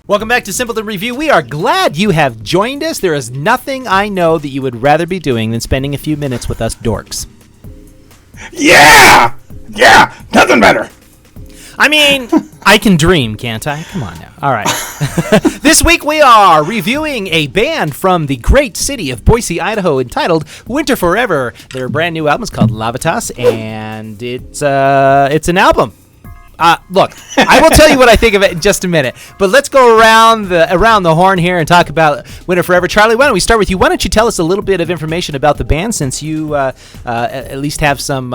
Welcome back to Simpleton Review. We are glad you have joined us. There is nothing I know that you would rather be doing than spending a few minutes with us dorks. Yeah! Yeah! Nothing better. I mean, I can dream, can't I? Come on now. All right. This week we are reviewing a band from the great city of Boise, Idaho, entitled Winterforever. Their brand new album is called Laevitas, and it's an album. Look, I will tell you what I think of it in just a minute, but let's go around the horn here and talk about Winterforever. Charlie, why don't we start with you? Why don't you tell us a little bit of information about the band, since you at least have some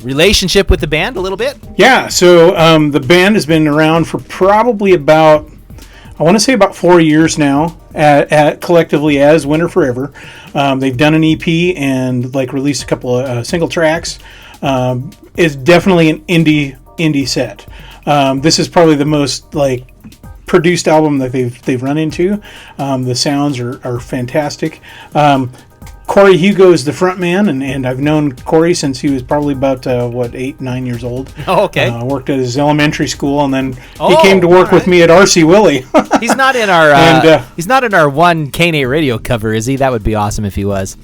relationship with the band a little bit? Yeah, so the band has been around for probably about, I want to say about 4 years now, at collectively as Winterforever. They've done an EP and released a couple of single tracks. It's definitely an indie set. This is probably the most produced album that they've run into. The sounds are fantastic. Corey Hugo is the front man, and I've known Corey since he was probably about 8-9 years old. Oh, okay. Worked at his elementary school, and then he came to work with me at RC Willie. He's not in our he's not in our one K-Nate radio cover, is he? That would be awesome if he was.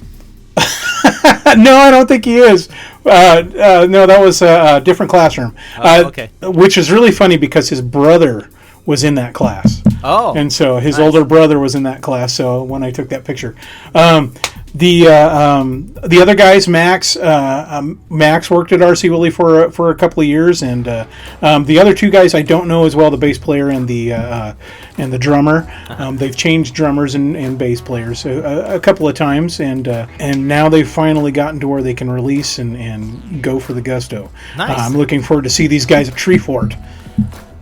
No, I don't think he is. No, that was a different classroom. Okay. Which is really funny because his brother was in that class. Oh. And so his older brother was in that class. So when I took that picture, the other guys, Max worked at RC Willie for a couple of years, and the other two guys I don't know as well, the bass player and the drummer. They've changed drummers and bass players a couple of times, and now they've finally gotten to where they can release and go for the gusto. Nice. I'm looking forward to see these guys at Treefort.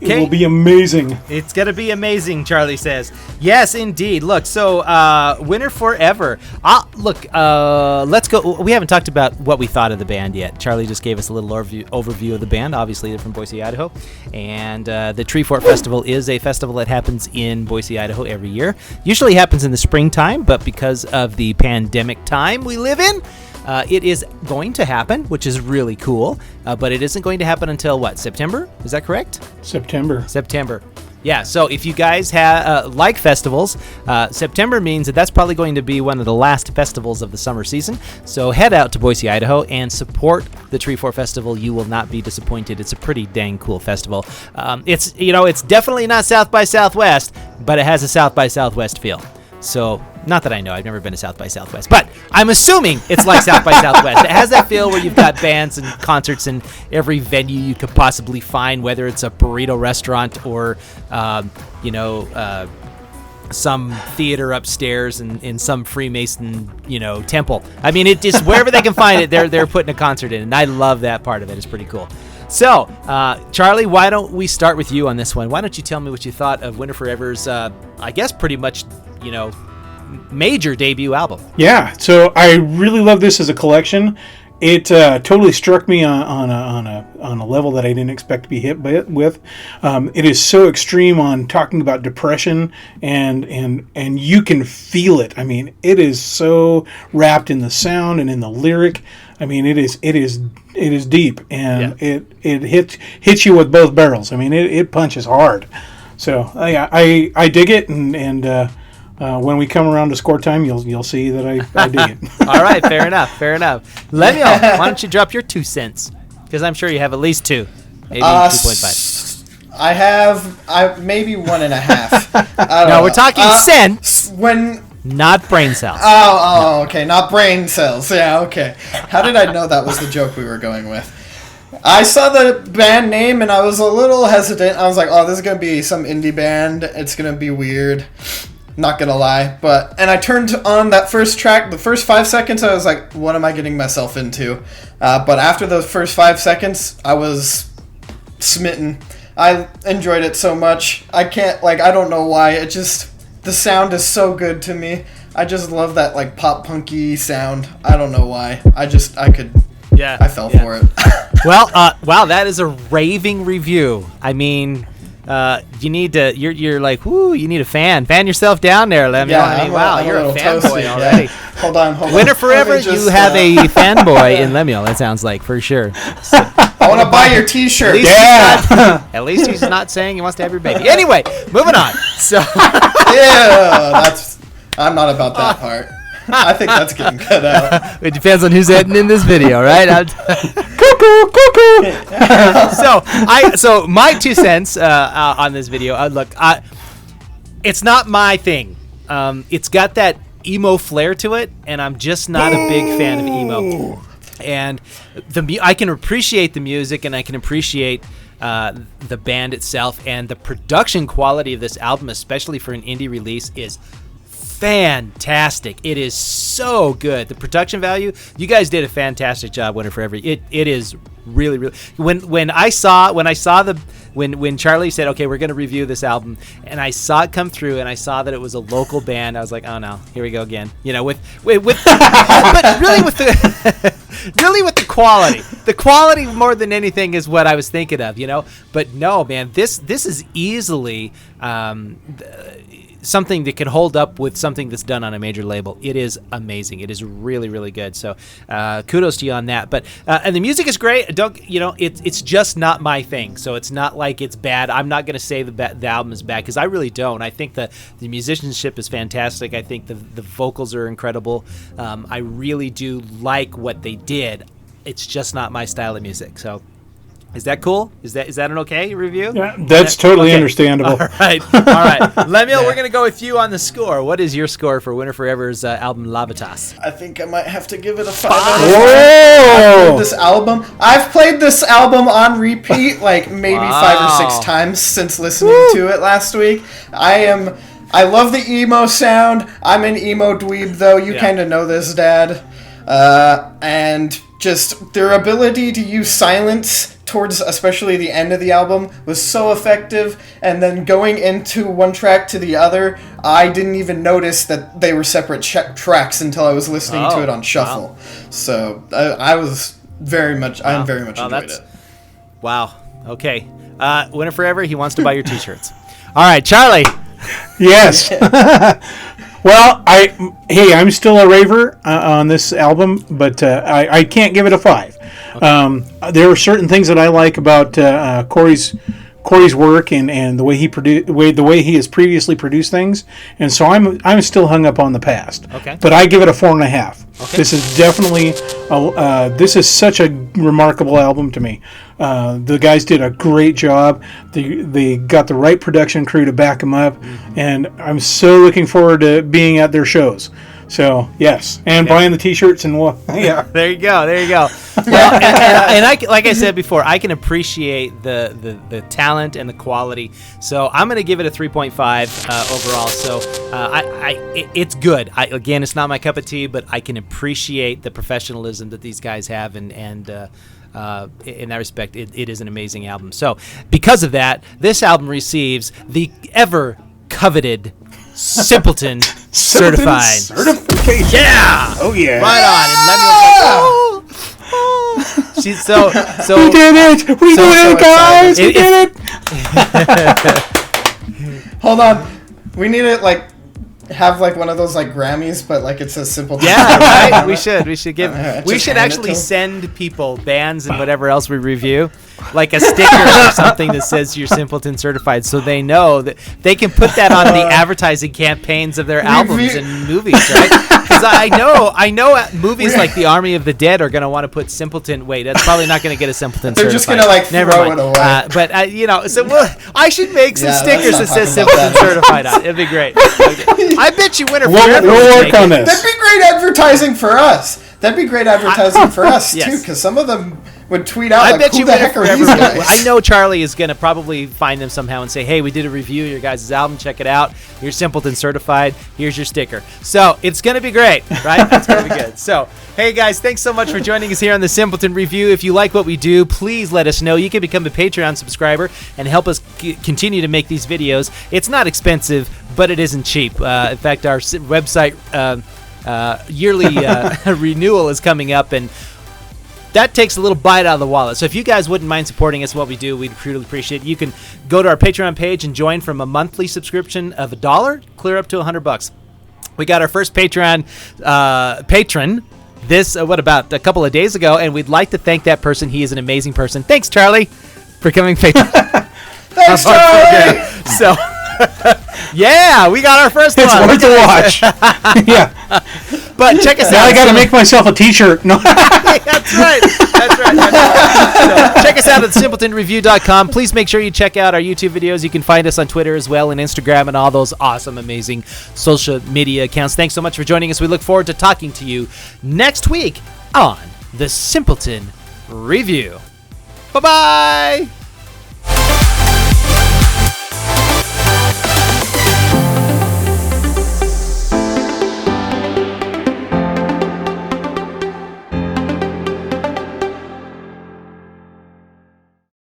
It Okay. will be amazing. It's going to be amazing, Charlie says. Yes, indeed. Look, so Winterforever. Let's go. We haven't talked about what we thought of the band yet. Charlie just gave us a little overview of the band. Obviously, they're from Boise, Idaho. And the Treefort Festival is a festival that happens in Boise, Idaho every year. Usually happens in the springtime, but because of the pandemic time we live in, it is going to happen, which is really cool, but it isn't going to happen until, September? Is that correct? September. Yeah, so if you guys like festivals, September means that's probably going to be one of the last festivals of the summer season. So head out to Boise, Idaho, and support the Treefort Festival. You will not be disappointed. It's a pretty dang cool festival. It's definitely not South by Southwest, but it has a South by Southwest feel. So, not that I know, I've never been to South by Southwest, but I'm assuming it's like South by Southwest. It has that feel where you've got bands and concerts in every venue you could possibly find, whether it's a burrito restaurant or, some theater upstairs in some Freemason, temple. I mean, it just, wherever they can find it, they're putting a concert in, and I love that part of it. It's pretty cool. So, Charlie, why don't we start with you on this one? Why don't you tell me what you thought of Winterforever's, I guess, pretty much, major debut album? Yeah, so I really love this as a collection. It totally struck me on a level that I didn't expect to be hit with. It is so extreme on talking about depression, and you can feel it. I mean, it is so wrapped in the sound and in the lyric. I mean, it is deep, and it hits you with both barrels. I mean, it punches hard. So I dig it, and when we come around to score time, you'll see that I dig it. All right, fair enough. Lemuel, why don't you drop your 2 cents? Because I'm sure you have at least 2, maybe 2.5. I have maybe 1.5. No, we're talking cents. Not brain cells. Oh, okay. Not brain cells. Yeah, okay. How did I know that was the joke we were going with? I saw the band name and I was a little hesitant. I was like, oh, this is going to be some indie band. It's going to be weird. Not going to lie. And I turned on that first track. The first 5 seconds, I was like, what am I getting myself into? But after the first 5 seconds, I was smitten. I enjoyed it so much. I don't know why. It just... The sound is so good to me. I just love that pop punky sound. I don't know why. I fell for it. Well, wow, that is a raving review. I mean, you need to. You're like, whoo! You need a fan. Fan yourself down there, Lemmy. Yeah, I mean, wow, you're a fanboy already. Yeah. Hold on. Winterforever, you have a fanboy in Lemuel. It sounds like, for sure. So. I want to buy your T-shirt. At least he's not saying he wants to have your baby. Anyway, moving on. So I'm not about that part. I think that's getting cut out. It depends on who's editing in this video, right? So my 2 cents on this video. Look, it's not my thing. It's got that emo flair to it, and I'm just not a big fan of emo. And I can appreciate the music, and I can appreciate the band itself, and the production quality of this album, especially for an indie release, is fantastic. It is so good. The production value, you guys did a fantastic job, Winterforever. It is really, really. When Charlie said, okay, we're going to review this album, and I saw it come through, and I saw that it was a local band, I was like, oh no, here we go again. You know, but really with the quality. The quality more than anything is what I was thinking of, you know. But no, man, this is easily something that can hold up with something that's done on a major label. It is amazing. It is really, really good. So kudos to you on that. But and the music is great. It's just not my thing. So it's not like it's bad. I'm not going to say the album is bad, because I really don't. I think the musicianship is fantastic. I think the vocals are incredible. I really do like what they did. It's just not my style of music. So is that cool? Is that an okay review? Yeah, that's totally understandable. All right. Lemuel, we're going to go with you on the score. What is your score for Winterforever's album Laevitas? I think I might have to give it a 5 out of 5. I've played this album on repeat like maybe 5 or 6 times since listening to it last week. I love the emo sound. I'm an emo dweeb, though. You kind of know this, Dad. And just their ability to use silence towards especially the end of the album was so effective, and then going into one track to the other, I didn't even notice that they were separate tracks until I was listening to it on shuffle. Wow. So I'm very much enjoyed it. Wow. Okay. Winterforever, he wants to buy your t-shirts. All right, Charlie. Yes. Well, I'm still a raver on this album, but I can't give it a 5. Okay. There are certain things that I like about Corey's work and the way he has previously produced things, and so I'm still hung up on the past. Okay. But I give it a 4.5. Okay. This is definitely this is such a remarkable album to me. The guys did a great job. They got the right production crew to back them up, and I'm so looking forward to being at their shows. So yes, and buying the T-shirts and There you go. Well, and like I said before, I can appreciate the talent and the quality. So I'm going to give it a 3.5 overall. So it's good. Again, it's not my cup of tea, but I can appreciate the professionalism that these guys have, and in that respect, it is an amazing album. So because of that, this album receives the ever coveted Simpleton certification. Yeah. Oh yeah. Right on. And Lemuel's like, she's so. We did it. We did it, guys. We did it. Hold on. We need to have one of those Grammys, but it says Simpleton. Yeah, right. We should give. We should actually send people, bands, and whatever else we review, a sticker or something that says you're Simpleton certified, so they know that they can put that on the advertising campaigns of their albums and movies, right? Because I know movies like The Army of the Dead are going to want to put Simpleton. Wait, that's probably not going to get a Simpleton They're certified. They're just going to throw it away. But so I should make some stickers that says Simpleton certified on it. It'd be great. I bet you Winterforever. We'll work on this. That'd be great advertising for us. Too, because some of them would tweet out who the heck are these guys? I know Charlie is going to probably find them somehow and say, hey, we did a review of your guys' album, check it out. You're Simpleton certified. Here's your sticker. So it's going to be great, right? It's going to be good. So, hey, guys, thanks so much for joining us here on the Simpleton Review. If you like what we do, please let us know. You can become a Patreon subscriber and help us continue to make these videos. It's not expensive, but it isn't cheap. In fact, our website yearly renewal is coming up, and that takes a little bite out of the wallet. So if you guys wouldn't mind supporting us, what we do, we'd truly appreciate it. You can go to our Patreon page and join from a monthly subscription of $1, clear up to $100. We got our first Patreon patron this, about a couple of days ago, and we'd like to thank that person. He is an amazing person. Thanks, Charlie, for coming. Thanks, Charlie! So, yeah, we got our first It's one. worth a watch. Yeah. But check us out. Now I got to make myself a T-shirt. No. That's right. So check us out at simpletonreview.com. Please make sure you check out our YouTube videos. You can find us on Twitter as well and Instagram and all those awesome, amazing social media accounts. Thanks so much for joining us. We look forward to talking to you next week on the Simpleton Review. Bye-bye.